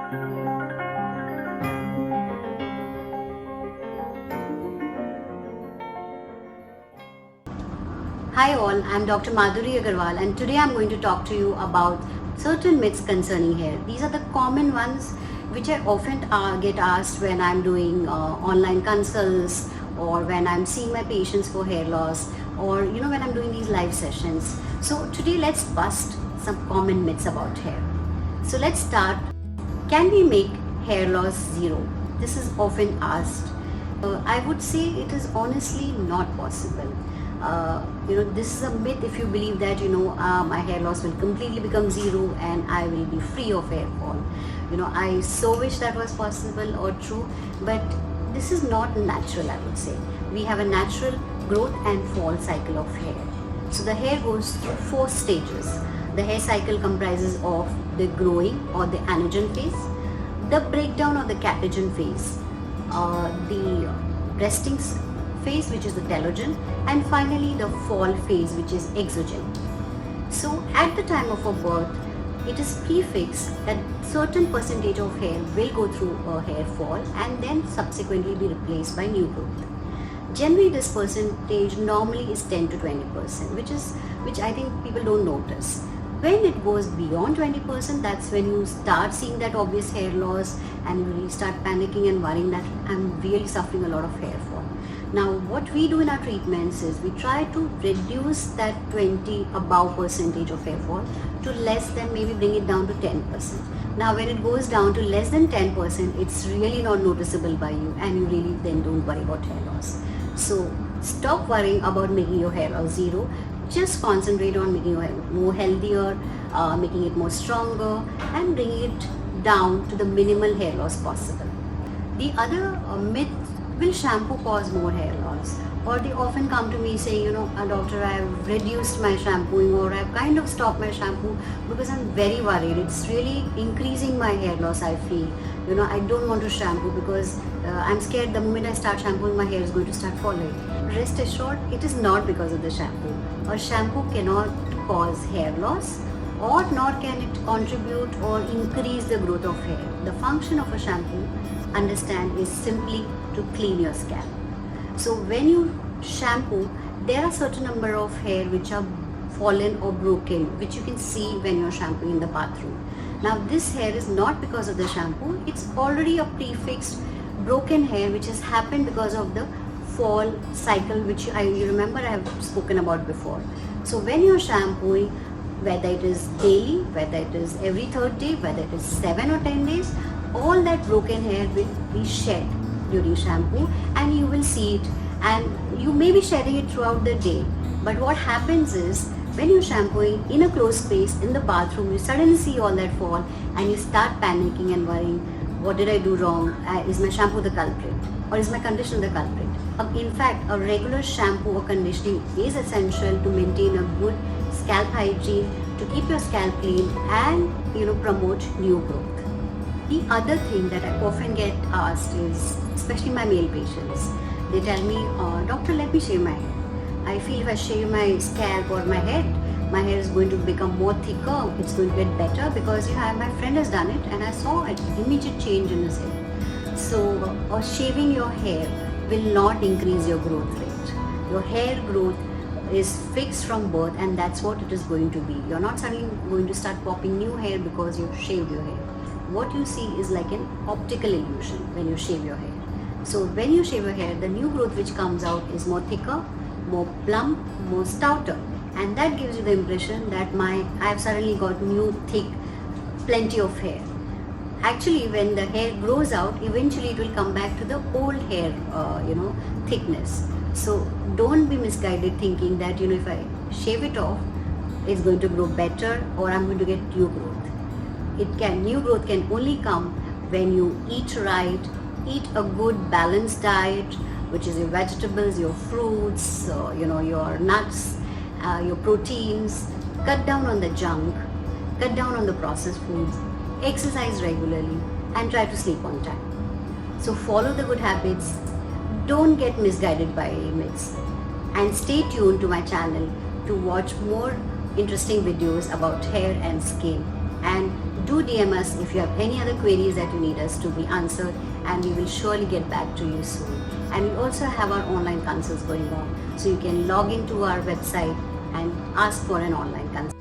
Hi all, I'm Dr. Madhuri Agarwal and today I'm going to talk to you about certain myths concerning hair. These are the common ones which I often get asked when I'm doing online consults or when I'm seeing my patients for hair loss or when I'm doing these live sessions. So today let's bust some common myths about hair. So let's start. Can we make hair loss zero? This is often asked. I would say it is honestly not possible. This is a myth if you believe that my hair loss will completely become zero and I will be free of hair fall. I so wish that was possible or true, but this is not natural. I would say we have a natural growth and fall cycle of hair. So the hair goes through 4 stages. The hair cycle comprises of the growing or the anagen phase, the breakdown or the catagen phase, the resting phase, which is the telogen, and finally the fall phase, which is exogen. So at the time of a birth, it is prefixed that certain percentage of hair will go through a hair fall and then subsequently be replaced by new growth. Generally, this percentage normally is 10 to 20%, which I think people don't notice. When it goes beyond 20%, that's when you start seeing that obvious hair loss and you really start panicking and worrying that I'm really suffering a lot of hair fall. Now, what we do in our treatments is we try to reduce that 20 above percentage of hair fall to less than, maybe bring it down to 10%. Now, when it goes down to less than 10%, it's really not noticeable by you and you really then don't worry about hair loss. So, stop worrying about making your hair loss zero. Just concentrate on making your hair more healthier, making it more stronger and bringing it down to the minimal hair loss possible. The other myth, will shampoo cause more hair loss? Or they often come to me saying, doctor, I've reduced my shampooing or I've kind of stopped my shampoo because I'm very worried. It's really increasing my hair loss, I feel. I don't want to shampoo because I'm scared the moment I start shampooing, my hair is going to start falling. Rest assured, it is not because of the shampoo. A shampoo cannot cause hair loss or nor can it contribute or increase the growth of hair. The function of a shampoo, understand, is simply to clean your scalp. So when you shampoo, there are certain number of hair which are fallen or broken, which you can see when you're shampooing in the bathroom. Now this hair is not because of the shampoo, it's already a prefixed broken hair which has happened because of the fall cycle, which you remember I have spoken about before. So when you're shampooing, whether it is daily, whether it is every 3rd day, whether it is 7 or 10 days, all that broken hair will be shed during shampoo and you will see it, and you may be shedding it throughout the day. But what happens is, when you're shampooing in a closed space in the bathroom, you suddenly see all that fall and you start panicking and worrying, what did I do wrong? Is my shampoo the culprit or is my conditioner the culprit? In fact, a regular shampoo or conditioning is essential to maintain a good scalp hygiene, to keep your scalp clean and promote new growth. The other thing that I often get asked is, especially my male patients, they tell me, doctor, let me shave my hair. I feel if I shave my scalp or my head is going to become more thicker, it's going to get better because my friend has done it and I saw an immediate change in his hair. So shaving your hair will not increase your growth rate. Your hair growth is fixed from birth and that's what it is going to be. You're not suddenly going to start popping new hair because you've shaved your hair. What you see is like an optical illusion when you shave your hair. So when you shave your hair, the new growth which comes out is more thicker, more plump, more stouter, and that gives you the impression that I've suddenly got new, thick, plenty of hair. Actually, when the hair grows out, eventually it will come back to the old hair, thickness. So don't be misguided thinking that if I shave it off, it's going to grow better or I'm going to get new growth. New growth can only come when you eat right, eat a good balanced diet, which is your vegetables, your fruits, your nuts, your proteins, cut down on the junk, cut down on the processed foods, exercise regularly and try to sleep on time. So follow the good habits, don't get misguided by myths, and stay tuned to my channel to watch more interesting videos about hair and skin. And do do DM us if you have any other queries that you need us to be answered, and we will surely get back to you soon. And we also have our online consults going on, so you can log into our website and ask for an online consult.